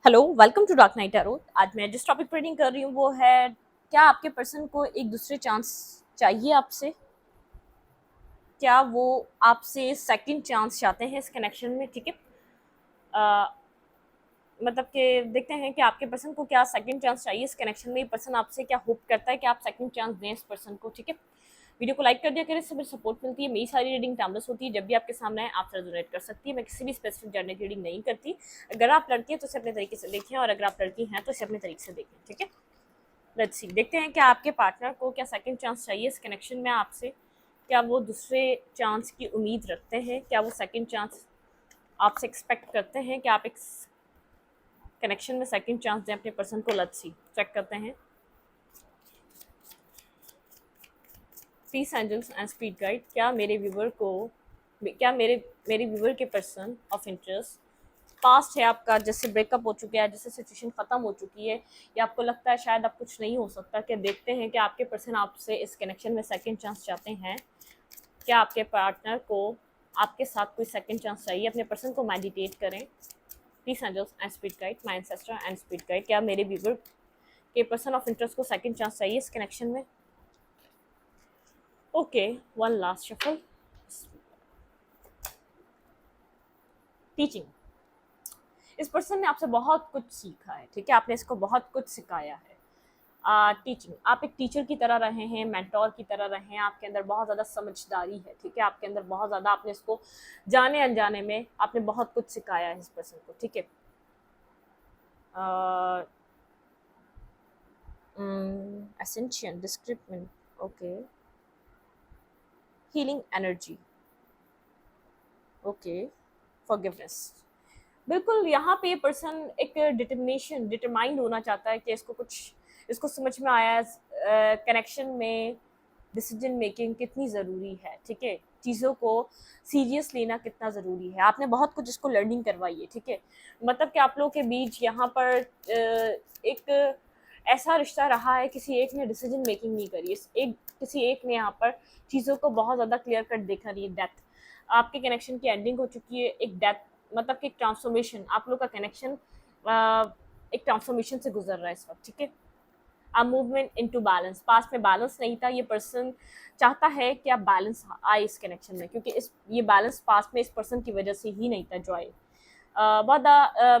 Hello, welcome to dark night tarot. आज मैं जिस टॉपिक पर रीडिंग कर रही हूँ वो है, क्या आपके पर्सन को एक दूसरे चांस चाहिए आपसे? क्या वो आपसे सेकंड चांस चाहते हैं इस कनेक्शन में? ठीक है, मतलब कि देखते हैं कि आपके पर्सन को क्या सेकंड चांस चाहिए इस कनेक्शन में। ये पर्सन आपसे क्या होप करता है कि आप सेकंड चांस दें इस पर्सन को। ठीक है, वीडियो को लाइक कर दिया करें, इससे मुझे सपोर्ट मिलती है। मेरी सारी रीडिंग टाइमलेस होती है, जब भी आपके सामने है आप रेजोनेट कर सकती है। मैं किसी भी स्पेसिफिक जेंडर की रीडिंग नहीं करती। अगर आप लड़की हैं तो इसे अपने तरीके से देखें, और अगर आप लड़की हैं तो इसे अपने तरीके से देखें। ठीक है, लेट्स सी, देखते हैं कि आपके पार्टनर को क्या सेकंड चांस चाहिए इस कनेक्शन में आपसे। क्या वो दूसरे चांस की उम्मीद रखते हैं? क्या वो सेकंड चांस आपसे एक्सपेक्ट करते हैं कि आप एक कनेक्शन में सेकंड चांस दें अपने पर्सन को? लेट्स सी, चेक करते हैं। Peace angels and speed guide, क्या मेरे व्यूवर को, क्या मेरे व्यूवर के पर्सन ऑफ इंटरेस्ट पास्ट है आपका, जैसे ब्रेकअप हो चुका है, जैसे सिचुएशन खत्म हो चुकी है, या आपको लगता है शायद अब कुछ नहीं हो सकता? क्या देखते हैं कि आपके पर्सन आपसे इस कनेक्शन में सेकंड चांस चाहते हैं? क्या आपके पार्टनर को आपके साथ कोई सेकंड चांस चाहिए? अपने पर्सन को मेडिटेट करें। Please angels and speed guide, my ancestor and speed guide, क्या मेरे व्यूवर के पर्सन ऑफ इंटरेस्ट को सेकंड चांस चाहिए इस कनेक्शन में? Okay, one last shuffle. Teaching, इस पर्सन ने आपसे बहुत कुछ सीखा है। ठीक है, आपने इसको बहुत कुछ सिखाया है। टीचिंग, आप एक टीचर की तरह रहे हैं, मेंटोर की तरह रहे हैं। आपके अंदर बहुत ज़्यादा समझदारी है। ठीक है, आपके अंदर बहुत ज़्यादा, आपने इसको जाने अनजाने में आपने बहुत कुछ सिखाया है इस पर्सन को। ठीक है, essential description, okay, healing energy, okay, forgiveness. बिल्कुल, यहाँ पे ये पर्सन एक डिटरमाइंड होना चाहता है कि इसको समझ में आया है कनेक्शन में डिसीजन मेकिंग कितनी ज़रूरी है। ठीक है, चीज़ों को सीरियस लेना कितना ज़रूरी है। आपने बहुत कुछ इसको लर्निंग करवाई है। ठीक है, मतलब कि आप लोगों के बीच यहाँ पर एक ऐसा रिश्ता रहा है, किसी एक ने डिसीजन मेकिंग नहीं करी, किसी एक ने यहाँ पर चीज़ों को बहुत ज़्यादा क्लियर कट देखा नहीं है। डेथ, आपके कनेक्शन की एंडिंग हो चुकी है। एक डेथ मतलब कि एक ट्रांसफॉर्मेशन, आप लोग का कनेक्शन एक ट्रांसफॉर्मेशन से गुजर रहा है इस वक्त। ठीक है, a movement into balance. Past में बैलेंस नहीं था, ये पर्सन चाहता है कि आप बैलेंस आए इस कनेक्शन में, क्योंकि ये बैलेंस पास्ट में इस पर्सन की वजह से ही नहीं था। जॉय, बहुत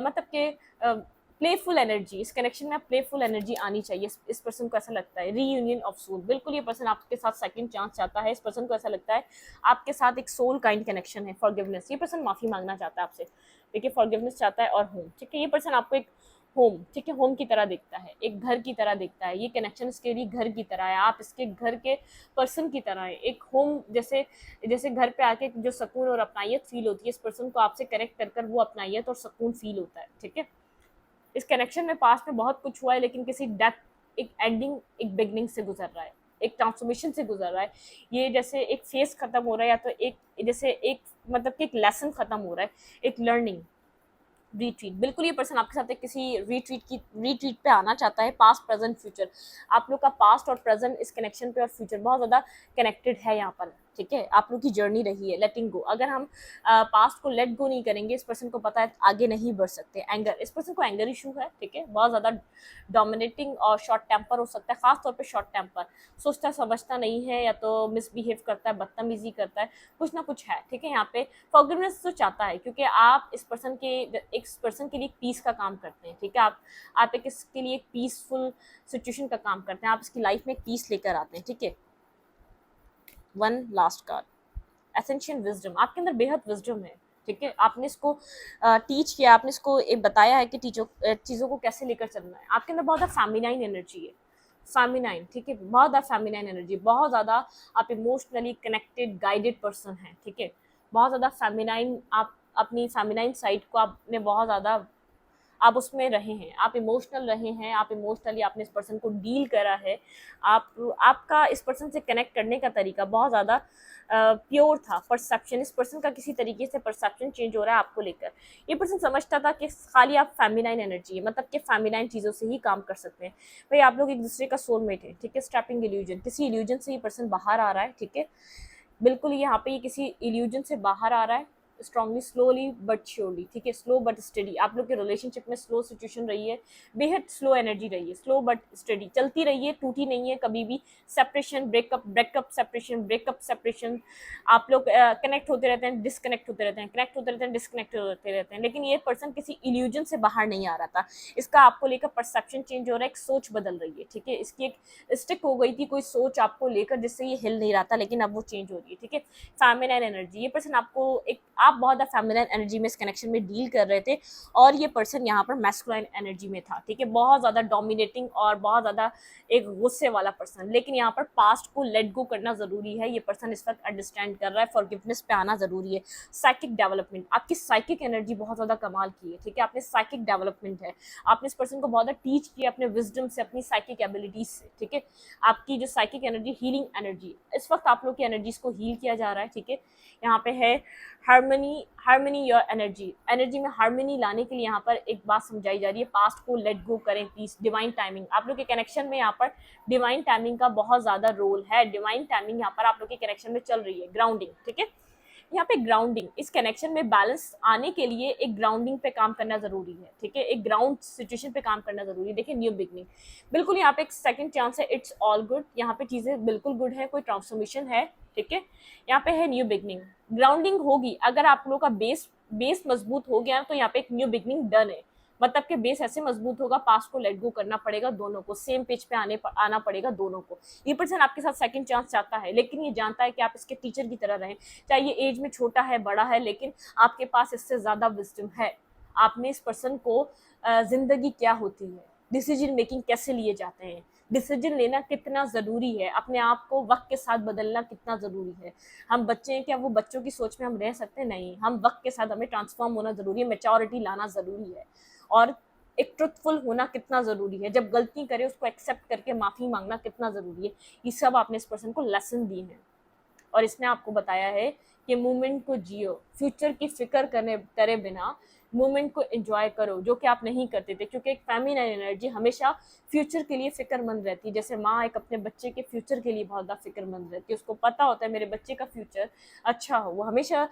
मतलब कि प्लेफुल एनर्जी, इस कनेक्शन में प्लेफुल एनर्जी आनी चाहिए। इस पर्सन को ऐसा लगता है रीयूनियन ऑफ सोल। बिल्कुल, ये पर्सन आपके साथ सेकंड चांस चाहता है। इस पर्सन को ऐसा लगता है आपके साथ एक सोल काइंड कनेक्शन है। फॉरगिवनेस, ये पर्सन माफ़ी मांगना चाहता है आपसे। देखिए, फॉरगिवनेस चाहता है और होम। ठीक है, ये पर्सन आपको एक होम, ठीक है, होम की तरह देखता है, एक घर की तरह देखता है। ये कनेक्शन इसके लिए घर की तरह है, आप इसके घर के पर्सन की तरह है। एक होम जैसे, जैसे घर पे आके जो सुकून और अपनाइयत फील होती है, इस पर्सन को आपसे कनेक्ट कर कर वो अपनाइयत और सुकून फील होता है। ठीक है, इस कनेक्शन में पास्ट में बहुत कुछ हुआ है, लेकिन किसी डेथ, एक एंडिंग, एक बिगनिंग से गुजर रहा है, एक ट्रांसफॉर्मेशन से गुजर रहा है। ये जैसे एक फेज खत्म हो रहा है, या तो एक जैसे एक मतलब कि एक लेसन खत्म हो रहा है, एक लर्निंग। रिट्रीट, बिल्कुल, ये पर्सन आपके साथ एक किसी रिट्रीट पे आना चाहता है। पास्ट प्रेजेंट फ्यूचर, आप लोग का पास्ट और प्रेजेंट इस कनेक्शन पे और फ्यूचर बहुत ज़्यादा कनेक्टेड है यहाँ पर। ठीक है, आप लोग की जर्नी रही है लेटिंग गो। अगर हम पास्ट को लेट गो नहीं करेंगे, इस पर्सन को पता है आगे नहीं बढ़ सकते। एंगर, इस पर्सन को एंगर इशू है। ठीक है, बहुत ज़्यादा डोमिनेटिंग और शॉर्ट टेम्पर हो सकता है, खासतौर पर शॉर्ट टेम्पर। सोचता समझता नहीं है, या तो मिसबिहेव करता है, बदतमीजी करता है, कुछ ना कुछ है। ठीक है, यहाँ पे फॉरगिवनेस तो चाहता है, क्योंकि आप इस पर्सन के लिए पीस का काम करते हैं। ठीक है, आप एक इसके लिए एक पीसफुल सिचुएशन का काम करते हैं, आप इसकी लाइफ में पीस लेकर आते हैं। ठीक है, one last card, essential wisdom, आपके अंदर बेहद विजडम है। ठीक है, आपने इसको टीच किया, आपने इसको बताया है कि चीज़ों को कैसे लेकर चलना है। आपके अंदर बहुत ज़्यादा फेमिनाइन एनर्जी है, फेमिनाइन। ठीक है, बहुत ज़्यादा फेमिनाइन एनर्जी, बहुत ज़्यादा आप इमोशनली कनेक्टेड गाइडेड पर्सन हैं। ठीक है, बहुत ज़्यादा फेमिनाइन, आप अपनी फेमिनाइन साइड को आपने बहुत ज़्यादा, आप उसमें रहे हैं, आप इमोशनल रहे हैं, आप इमोशनली आपने इस पर्सन को डील करा है। आपका इस पर्सन से कनेक्ट करने का तरीका बहुत ज़्यादा प्योर था। परसेप्शन, इस पर्सन का किसी तरीके से परसेप्शन चेंज हो रहा है आपको लेकर। ये पर्सन समझता था कि खाली आप फेमिनाइन एनर्जी है, मतलब कि फेमिनाइन चीज़ों से ही काम कर सकते हैं। भाई, आप लोग एक दूसरे का सोलमेट है। ठीक है, स्ट्रैपिंग इल्यूजन, किसी इल्यूजन से ये पर्सन बाहर आ रहा है। ठीक है, बिल्कुल, यहाँ पे ये किसी इल्यूजन से बाहर आ रहा है। स्ट्रांगली, स्लोली बट श्योरली, ठीक है, स्लो बट स्टडी। आप लोग के रिलेशनशिप में स्लो सिचुएशन रही है, बेहद स्लो एनर्जी रही है, स्लो बट स्टडी चलती रही है, टूटी नहीं है कभी भी। Separation, breakup, breakup separation, breakup separation, आप लोग कनेक्ट होते रहते हैं, डिस्कनेक्ट होते रहते हैं, कनेक्ट होते रहते हैं, डिस्कनेक्ट होते रहते हैं, लेकिन ये पर्सन किसी इल्यूजन से बाहर नहीं आ रहा था। इसका आपको लेकर परसेप्शन चेंज हो रहा है, एक सोच बदल रही है, ठीक है, इसकी एक स्टिक हो गई थी कोई सोच आपको लेकर जिससे ये हिल नहीं रहा था, लेकिन अब वो चेंज हो रही है, ठीक है। फेमिनाइन एनर्जी, ये पर्सन आपको एक, आप बहुत ज़्यादा फेमिनाइन एनर्जी में इस कनेक्शन में डील कर रहे थे, और ये पर्सन यहाँ पर मैस्कुलाइन एनर्जी में था, ठीक है, बहुत ज़्यादा डोमिनेटिंग और बहुत ज़्यादा एक गुस्से वाला पर्सन। लेकिन यहाँ पर पास्ट को लेट गो करना ज़रूरी है, ये पर्सन इस वक्त अंडरस्टैंड कर रहा है, फॉरगिवनेस पे आना ज़रूरी है। साइकिक डेवलपमेंट, आपकी साइकिक एनर्जी बहुत ज़्यादा कमाल की है, ठीक है, आपने साइकिक डेवलपमेंट है, आपने इस पर्सन को बहुत ज़्यादा टीच किया अपने विजडम से, अपनी साइकिक एबिलिटीज से, ठीक है। आपकी जो साइकिक एनर्जी, हीलिंग एनर्जी, इस वक्त आप लोग की एनर्जीज को हील किया जा रहा है, ठीक है। यहाँ पे है harmony, harmony your energy, energy में हार्मनी लाने के लिए यहाँ पर एक बात समझाई जा रही है, पास्ट को लेट गो करें प्लीज। डिवाइन टाइमिंग, आप लोग के कनेक्शन में यहाँ पर डिवाइन टाइमिंग का बहुत ज़्यादा रोल है, डिवाइन टाइमिंग यहाँ पर आप लोग के कनेक्शन में चल रही है। ग्राउंडिंग, ठीक है, यहाँ पे ग्राउंडिंग, इस कनेक्शन में बैलेंस आने के लिए एक ग्राउंडिंग पे काम करना जरूरी है, ठीक है, एक ग्राउंड सिचुएशन पे काम करना जरूरी है। देखिए न्यू बिगनिंग, बिल्कुल यहाँ पे एक सेकंड चांस है, इट्स ऑल गुड, यहाँ पे चीजें बिल्कुल गुड है, कोई ट्रांसफॉर्मेशन है, ठीक है। यहाँ पे है न्यू बिगनिंग, ग्राउंडिंग होगी अगर आप लोगों का बेस मजबूत हो गया तो यहाँ पे एक न्यू बिगनिंग डन है, मतलब कि बेस ऐसे मजबूत होगा, पास्ट को लेट गो करना पड़ेगा दोनों को, सेम पेज पे आना पड़ेगा दोनों को। ये पर्सन आपके साथ सेकंड चांस चाहता है, लेकिन ये जानता है कि आप इसके टीचर की तरह रहें, चाहे ये एज में छोटा है बड़ा है, लेकिन आपके पास इससे ज्यादा विजडम है। आपने इस पर्सन को जिंदगी क्या होती है, डिसीजन मेकिंग कैसे लिए जाते हैं, डिसीजन लेना कितना ज़रूरी है, अपने आप को वक्त के साथ बदलना कितना ज़रूरी है। हम बच्चे हैं, क्या वो बच्चों की सोच में हम रह सकते हैं? नहीं, हम वक्त के साथ हमें ट्रांसफॉर्म होना ज़रूरी है, मैच्योरिटी लाना ज़रूरी है, और एक ट्रुथफुल होना कितना ज़रूरी है, जब गलती करे उसको एक्सेप्ट करके माफ़ी मांगना कितना ज़रूरी है। ये सब आपने इस पर्सन को लेसन दिए हैं, और इसने आपको बताया है कि मूवमेंट को जियो, फ्यूचर की फिक्र करे बिना मोमेंट को एंजॉय करो, जो कि आप नहीं करते थे, क्योंकि एक फेमिनाइन एनर्जी हमेशा फ्यूचर के लिए फिक्रमंद रहती है। जैसे माँ एक अपने बच्चे के फ्यूचर के लिए बहुत ज़्यादा फिक्रमंद रहती है, उसको पता होता है मेरे बच्चे का फ्यूचर अच्छा हो, वो हमेशा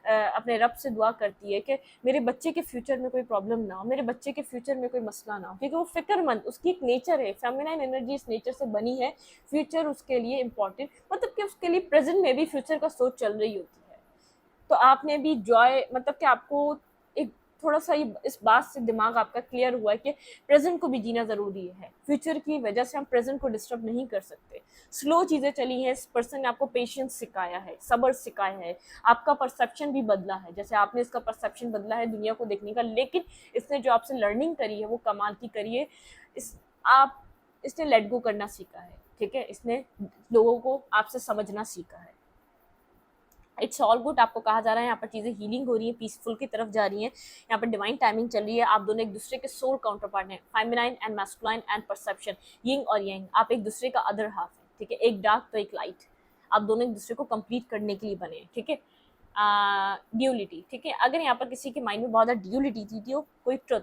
अपने रब से दुआ करती है कि मेरे बच्चे के फ्यूचर में कोई प्रॉब्लम ना हो, मेरे बच्चे के फ्यूचर में कोई मसला ना हो, क्योंकि वो फिक्रमंद, उसकी एक नेचर है, फेमिनाइन एनर्जी इस नेचर से बनी है, फ्यूचर उसके लिए इम्पॉर्टेंट, मतलब कि उसके लिए प्रेजेंट में भी फ्यूचर का सोच चल रही होती है। तो आपने भी जॉय, मतलब कि आपको एक थोड़ा सा इस बात से दिमाग आपका क्लियर हुआ है कि प्रेजेंट को भी जीना ज़रूरी है, फ्यूचर की वजह से हम प्रेजेंट को डिस्टर्ब नहीं कर सकते। स्लो चीज़ें चली हैं, इस पर्सन ने आपको पेशेंस सिखाया है, सब्र सिखाया है, आपका परसेप्शन भी बदला है, जैसे आपने इसका परसेप्शन बदला है दुनिया को देखने का, लेकिन इसने जो आपसे लर्निंग करी है वो कमाल की करी है। इसने लेट गो करना सीखा है, ठीक है, इसने लोगों को आपसे समझना सीखा है। इट्स ऑल गुड, आपको कहा जा रहा है यहाँ पर चीज़ें हीलिंग हो रही है, पीसफुल की तरफ जा रही हैं, यहाँ पर डिवाइन टाइमिंग चल रही है, आप दोनों एक दूसरे के सोल काउंटर पार्ट हैं, feminine and masculine and perception, Ying और यांग, आप एक दूसरे का अदर हाफ है, ठीक है, एक डार्क तो एक लाइट, आप दोनों एक दूसरे को कंप्लीट करने के लिए बने हैं, ठीक है। ड्यूलिटी, ठीक है, अगर यहाँ पर किसी के माइंड में बहुत ज़्यादा ड्यूलिटी थी, तो कोई ट्रुथ,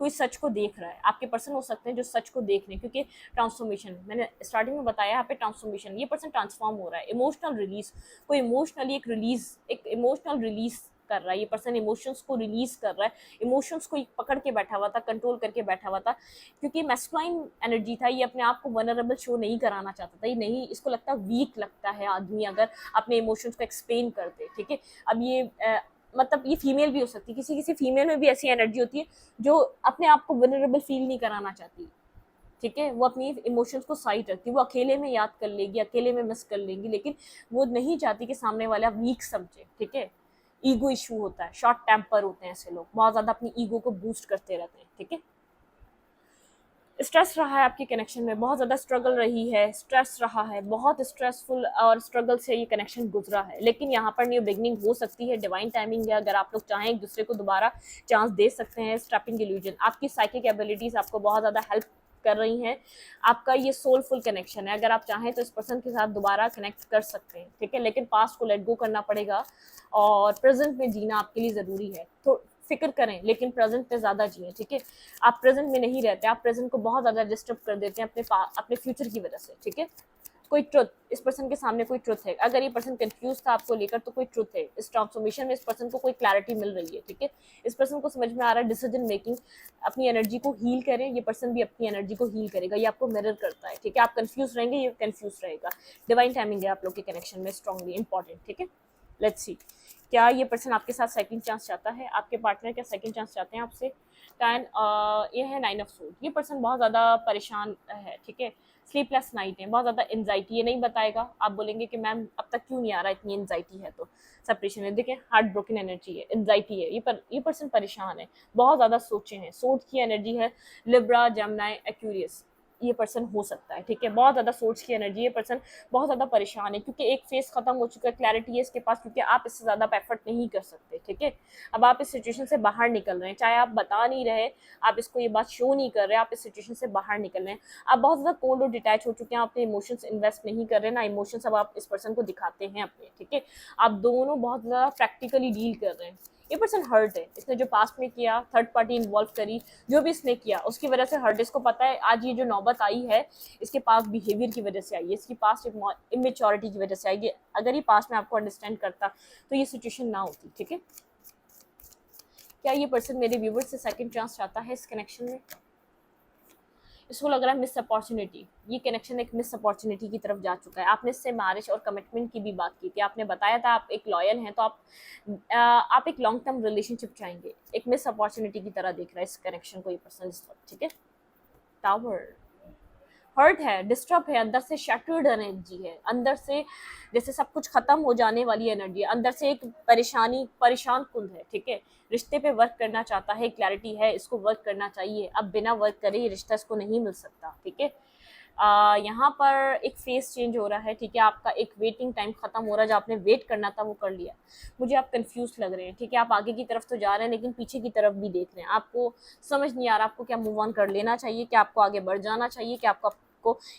कोई सच को देख रहा है, आपके पर्सन हो सकते हैं जो सच को देख रहे हैं, क्योंकि ट्रांसफॉर्मेशन मैंने स्टार्टिंग में बताया, यहाँ पे ट्रांसफॉर्मेशन, ये पर्सन ट्रांसफॉर्म हो रहा है, इमोशनल रिलीज, कोई इमोशनली एक इमोशनल रिलीज कर रहा है, ये पर्सन इमोशंस को रिलीज कर रहा है, इमोशंस को पकड़ के बैठा हुआ था, कंट्रोल करके बैठा हुआ था, क्योंकि मैस्कुलाइन एनर्जी था, ये अपने आप को वनरेबल शो नहीं कराना चाहता था, ये नहीं, इसको लगता वीक लगता है आदमी अगर अपने इमोशंस को एक्सप्लेन करते, ठीक है। अब ये मतलब ये फीमेल भी हो सकती है, किसी किसी फीमेल में भी ऐसी एनर्जी होती है जो अपने आप को वनरेबल फील नहीं कराना चाहती, ठीक है, वो अपनी इमोशंस को साइड रखती है, वो अकेले में याद कर लेगी, अकेले में मिस कर लेगी, लेकिन वो नहीं चाहती कि सामने वाला वीक समझे, ठीक है। ईगो इशू होता है, शॉर्ट टेम्पर होते हैं ऐसे लोग, बहुत ज़्यादा अपनी ईगो को बूस्ट करते रहते हैं, ठीक है। स्ट्रेस रहा है आपके कनेक्शन में, बहुत ज़्यादा स्ट्रगल रही है, स्ट्रेस रहा है, बहुत स्ट्रेसफुल और स्ट्रगल से ये कनेक्शन गुजरा है, लेकिन यहाँ पर न्यू बिगनिंग हो सकती है, डिवाइन टाइमिंग है, अगर आप लोग चाहें एक दूसरे को दोबारा चांस दे सकते हैं। स्ट्रैपिंग इल्यूजन, आपकी साइकिक एबिलिटीज़ आपको बहुत ज़्यादा हेल्प कर रही हैं, आपका ये सोलफुल कनेक्शन है, अगर आप चाहें तो इस पर्सन के साथ दोबारा कनेक्ट कर सकते हैं, ठीक है, लेकिन पास्ट को लेट गो करना पड़ेगा और प्रेजेंट में जीना आपके लिए ज़रूरी है। तो फिक्र करें लेकिन प्रेजेंट पे ज़्यादा जिए, ठीक है, आप प्रेजेंट में नहीं रहते, आप प्रेजेंट को बहुत ज़्यादा डिस्टर्ब कर देते हैं अपने फ्यूचर की वजह से, ठीक है। कोई ट्रुथ, इस पर्सन के सामने कोई ट्रुथ है। अगर ये पर्सन कंफ्यूज था आपको लेकर तो कोई ट्रुथ है, इस ट्रांसफॉर्मेशन में इस पर्सन को कोई क्लैरिटी मिल रही है, ठीक है। इस पर्सन को समझ में आ रहा है डिसीजन मेकिंग, अपनी एनर्जी को हील करें, ये पर्सन भी अपनी एनर्जी को हील करेगा, ये आपको मिरर करता है, ठीक है। आप कंफ्यूज रहेंगे, ये कंफ्यूज रहेगा। डिवाइन टाइमिंग है आप लोग के कनेक्शन में स्ट्रांगली इंपॉर्टेंट, ठीक है। लेट्स सी, क्या ये पर्सन आपके साथ सेकंड चांस चाहता है, आपके पार्टनर क्या सेकंड चांस चाहते हैं आपसे। कैन ये है 9 ऑफ सूट, ये पर्सन बहुत ज़्यादा परेशान है, ठीक है। स्लीपलेस नाइट है, बहुत ज़्यादा एंजाइटी, ये नहीं बताएगा। आप बोलेंगे कि मैम अब तक क्यों नहीं आ रहा, इतनी एंजाइटी है तो सेपरेशन है। देखिए हार्ट ब्रोकन एनर्जी है, एंजाइटी है, ये पर्सन परेशान है, बहुत ज़्यादा सोचे हैं, सोच की एनर्जी है। लिब्रा, जेमिनी, एक्वेरियस ये पर्सन हो सकता है, ठीक है। बहुत ज़्यादा सोच की एनर्जी, ये पर्सन बहुत ज़्यादा परेशान है क्योंकि एक फेस खत्म हो चुका है, क्लैरिटी है इसके पास, क्योंकि आप इससे ज़्यादा एफर्ट नहीं कर सकते, ठीक है। अब आप इस सिचुएशन से बाहर निकल रहे हैं, चाहे आप बता नहीं रहे, आप इसको ये बात शो नहीं कर रहे, आप इस सिचुएशन से बाहर निकल रहे हैं। आप बहुत ज़्यादा कोल्ड और डिटैच हो चुके हैं, आप अपने इमोशंस इन्वेस्ट नहीं कर रहे ना, इमोशंस अब आप इस पर्सन को दिखाते हैं अपने, ठीक है। आप दोनों बहुत ज़्यादा प्रैक्टिकली डील कर रहे हैं। ये पर्सन हर्ट है, इसने जो पास्ट में किया, थर्ड पार्टी इन्वॉल्व करी, जो भी इसने किया उसकी वजह से हर्ट, इसको पता है आज ये जो नौबत आई है इसके पास्ट बिहेवियर की वजह से आई है, इसकी पास्ट इमेच्योरिटी की वजह से आई है। अगर ये पास्ट में आपको अंडरस्टैंड करता तो ये सिचुएशन ना होती, ठीक है। क्या ये पर्सन मेरे व्यूवर्स से सेकंड चांस चाहता है इस कनेक्शन में। इसको लग रहा है मिस अपॉर्चुनिटी, ये कनेक्शन एक मिस अपॉर्चुनिटी की तरफ जा चुका है। आपने इससे मैरिज और कमिटमेंट की भी बात की थी, आपने बताया था आप एक लॉयल हैं, तो आप एक लॉन्ग टर्म रिलेशनशिप चाहेंगे। एक मिस अपॉर्चुनिटी की तरह देख रहा है इस कनेक्शन को ये पर्सन इस वक्त, ठीक है। टावर, हर्ट है, डिस्टर्ब है, अंदर से शैटर्ड एनर्जी है, अंदर से जैसे सब कुछ खत्म हो जाने वाली एनर्जी है, अंदर से एक परेशान कुंद है, ठीक है। रिश्ते पे वर्क करना चाहता है, क्लैरिटी है, इसको वर्क करना चाहिए। अब बिना वर्क करे ये रिश्ता इसको नहीं मिल सकता, ठीक है। यहाँ पर एक फेस चेंज हो रहा है, ठीक है। आपका एक वेटिंग टाइम खत्म हो रहा है, जो आपने वेट करना था वो कर लिया। मुझे आप कंफ्यूज लग रहे हैं, ठीक है। आप आगे की तरफ तो जा रहे हैं लेकिन पीछे की तरफ भी देख रहे हैं, आपको समझ नहीं आ रहा आपको क्या मूव ऑन कर लेना चाहिए, क्या आपको आगे बढ़ जाना चाहिए, क्या आपको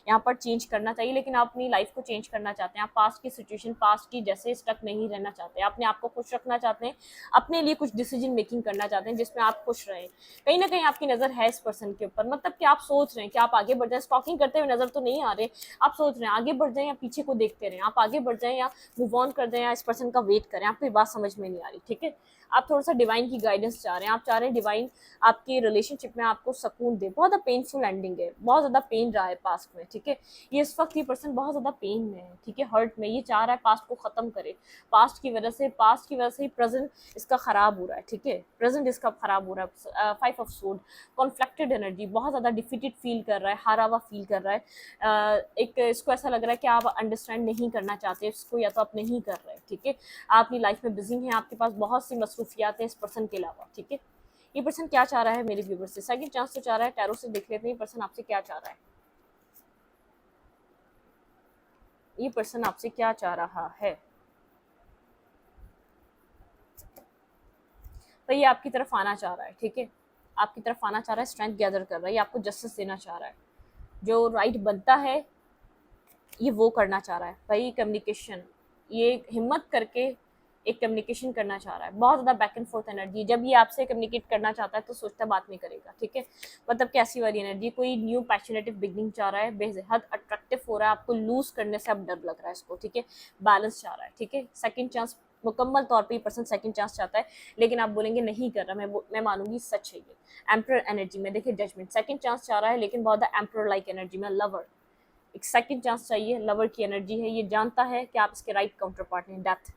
यहाँ पर चेंज करना चाहिए। लेकिन आप अपनी लाइफ को चेंज करना चाहते हैं, आप पास्ट की सिचुएशन, पास्ट की जैसे स्टक नहीं रहना चाहते, अपने आप को खुश रखना चाहते हैं, अपने लिए कुछ डिसीजन मेकिंग करना चाहते हैं जिसमें आप खुश रहें। कहीं ना कहीं आपकी नज़र है इस पर्सन के ऊपर, मतलब कि आप सोच रहे हैं कि आप आगे बढ़ जाएं, स्टॉकिंग करते हुए नज़र तो नहीं आ रहे, आप सोच रहे हैं आगे बढ़ जाएं या पीछे को देखते रहें, आप आगे बढ़ जाएं या मूव ऑन कर दें या इस पर्सन का वेट करें, आपको ये बात समझ में नहीं आ रही, ठीक है। आप थोड़ा सा डिवाइन की गाइडेंस चाह रहे हैं, आप चाह रहे हैं डिवाइन आपके रिलेशनशिप में आपको सुकून दे। बहुत ज़्यादा पेनफुल एंडिंग है, बहुत ज़्यादा पेन रहा है पास्ट में, ठीक है। ये इस वक्त ये पर्सन बहुत ज़्यादा पेन में है, ठीक है, हर्ट में, ये चाह रहा है पास्ट को ख़त्म करे। पास्ट की वजह से ही प्रेजेंट इसका ख़राब हो रहा है, ठीक है। प्रेजेंट इसका ख़राब हो रहा है। 5 ऑफ सोर्ड, कॉन्फ्लिक्टेड एनर्जी, बहुत ज़्यादा डिफीटेड फील कर रहा है, हारा हुआ फील कर रहा है। एक इसको ऐसा लग रहा है कि आप अंडरस्टैंड नहीं करना चाहते इसको, या तो आप नहीं कर रहे, ठीक है। आप अपनी लाइफ में बिजी हैं, आपके पास बहुत सी मसरूफियात हैं इस पर्सन के अलावा, ठीक है। ये पर्सन क्या चाह रहा है मेरे व्यूवर से, सेकंड चांस तो चाह रहा है। टैरो से देख लेते हैं ये पर्सन आपसे क्या चाह रहा है। ये पर्सन आपसे क्या चाह रहा है। तो ये आपकी तरफ आना चाह रहा है, ठीक है। आपकी तरफ आना चाह रहा है, स्ट्रेंथ गैदर कर रहा है, ये आपको जस्टिस देना चाह रहा है, जो राइट बनता है ये वो करना चाह रहा है भाई। कम्युनिकेशन, ये हिम्मत करके एक कम्युनिकेशन करना चाह रहा है। बहुत ज़्यादा बैक एंड फोर्थ एनर्जी, जब ये आपसे कम्युनिकेट करना चाहता है तो सोचता बात नहीं करेगा, ठीक है। मतलब कैसी वाली एनर्जी, कोई न्यू पैशनेटिव बिगनिंग चाह रहा है, बेहद अट्रैक्टिव हो रहा है, आपको लूज करने से अब डर लग रहा है इसको, ठीक है। बैलेंस चाह रहा है, ठीक है। सेकंड चांस, मुकम्मल तौर पे पर्सन सेकंड चांस चाहता है, लेकिन आप बोलेंगे नहीं कर रहा, मैं मानूंगी सच है ये। एम्परर एनर्जी में देखिए, जजमेंट, सेकंड चांस चाह रहा है लेकिन बहुत एम्परर लाइक एनर्जी में, लवर, एक सेकंड चांस चाहिए, लवर की एनर्जी है। ये जानता है कि आप इसके राइट काउंटर पार्ट हैं। डेथ,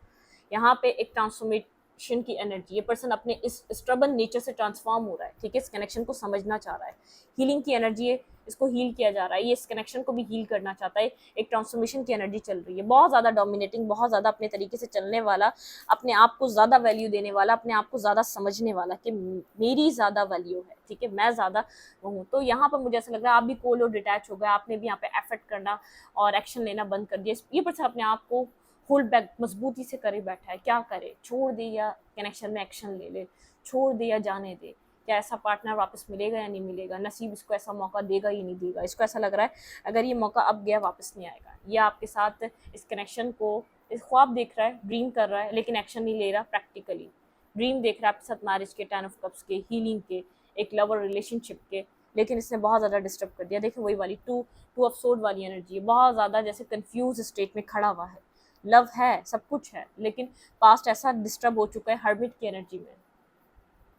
यहाँ पे एक ट्रांसफॉर्मेशन की एनर्जी, ये पर्सन अपने इस स्ट्रबन नेचर से ट्रांसफॉर्म हो रहा है, ठीक है। इस कनेक्शन को समझना चाह रहा है, हीलिंग की एनर्जी है, इसको हील किया जा रहा है, ये इस कनेक्शन को भी हील करना चाहता है। एक ट्रांसफॉर्मेशन की एनर्जी चल रही है, बहुत ज़्यादा डोमिनेटिंग, बहुत ज़्यादा अपने तरीके से चलने वाला, अपने आप को ज़्यादा वैल्यू देने वाला, अपने आप को ज़्यादा समझने वाला कि मेरी ज़्यादा वैल्यू है, ठीक है, मैं ज़्यादा वो हूँ। तो यहाँ पर मुझे ऐसा लग रहा है आप भी कोल्ड और डिटैच हो गए, आपने भी यहाँ पे एफर्ट करना और एक्शन लेना बंद कर दिया। ये पर्सन अपने आप को होल्ड बैक मजबूती से करे बैठा है, क्या करे, छोड़ दे या कनेक्शन में एक्शन ले ले, छोड़ दे या जाने दे, क्या ऐसा पार्टनर वापस मिलेगा या नहीं मिलेगा, नसीब इसको ऐसा मौका देगा ही नहीं देगा। इसको ऐसा लग रहा है अगर ये मौका अब गया वापस नहीं आएगा। ये आपके साथ इस कनेक्शन को, इस ख्वाब देख रहा है, ड्रीम कर रहा है, लेकिन एक्शन नहीं ले रहा प्रैक्टिकली। ड्रीम देख रहा है आपके साथ मैरिज के, 10 ऑफ कप्स के, हीलिंग के, एक लवर रिलेशनशिप के, लेकिन इसने बहुत ज़्यादा डिस्टर्ब कर दिया। देखिए वही वाली टू ऑफ सोर्ड वाली एनर्जी है, बहुत ज़्यादा जैसे कंफ्यूज स्टेट में खड़ा हुआ है। लव है, सब कुछ है, लेकिन पास्ट ऐसा डिस्टर्ब हो चुका है हर्मिट की एनर्जी में।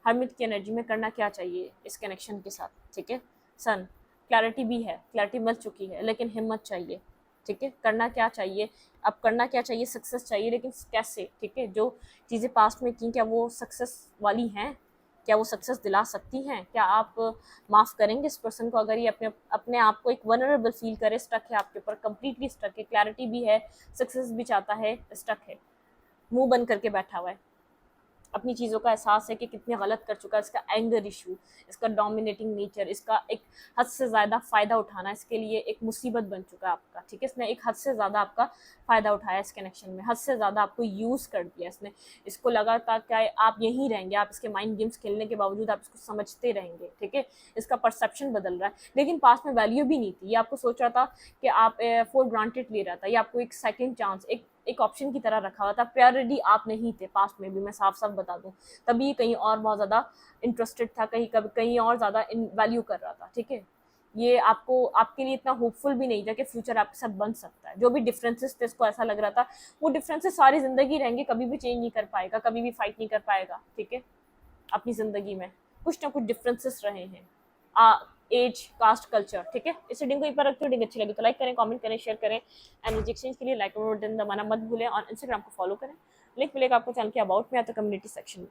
हर्मिट की एनर्जी में करना क्या चाहिए इस कनेक्शन के साथ, ठीक है। सन, क्लैरिटी भी है, क्लैरिटी मिल चुकी है, लेकिन हिम्मत चाहिए, ठीक है। करना क्या चाहिए, अब करना क्या चाहिए, सक्सेस चाहिए, लेकिन कैसे, ठीक है। जो चीज़ें पास्ट में की, क्या वो सक्सेस वाली हैं, क्या वो सक्सेस दिला सकती हैं? क्या आप माफ़ करेंगे इस पर्सन को अगर ये अपने अपने आप को एक वनरेबल फील करे, स्टक है आपके ऊपर, कंप्लीटली स्टक है, क्लैरिटी भी है, सक्सेस भी चाहता है, स्टक है, मुंह बंद करके बैठा हुआ है, अपनी चीज़ों का एहसास है कि कितने गलत कर चुका है, इसका एंगर इशू, इसका डोमिनेटिंग नेचर, इसका एक हद से ज़्यादा फ़ायदा उठाना इसके लिए एक मुसीबत बन चुका है आपका, ठीक है। इसने एक हद से ज़्यादा आपका फ़ायदा उठाया इस कनेक्शन में, हद से ज़्यादा आपको यूज़ कर दिया इसने। इसको लगा था कि आप यहीं रहेंगे, आप इसके माइंड गेम्स खेलने के बावजूद आप इसको समझते रहेंगे, ठीक है। इसका परसेप्शन बदल रहा है, लेकिन पास में वैल्यू भी नहीं थी। ये आपको सोच रहा था कि आप फॉर ग्रांटेड ले रहा था, ये आपको एक सेकेंड चांस, एक ऑप्शन की तरह रखा हुआ था। प्रायोरिटी आप नहीं थे पास्ट में भी, मैं साफ साफ बता दूं। तभी कहीं और बहुत ज़्यादा इंटरेस्टेड था, कहीं और ज़्यादा वैल्यू कर रहा था, ठीक है। ये आपको आपके लिए इतना होपफुल भी नहीं था कि फ्यूचर आपके साथ बन सकता है। जो भी डिफरेंसेस थे इसको ऐसा लग रहा था वो डिफरेंसेस सारी ज़िंदगी रहेंगे, कभी भी चेंज नहीं कर पाएगा, कभी भी फाइट नहीं कर पाएगा, ठीक है। अपनी ज़िंदगी में कुछ ना कुछ डिफरेंसेस रहे हैं, एज, कास्ट, कल्चर, ठीक है। इस रीडिंग को एक बार रखते हो, रीडिंग अच्छी लगी तो लाइक करें, कमेंट करें, शेयर करें। एनर्जी एक्सचेंज के लिए लाइक और बटन दबाना मत भूलें, और इंस्टाग्राम को फॉलो करें। लिंक मिलेगा आपको चैनल के अबाउट में या तो कम्युनिटी सेक्शन में।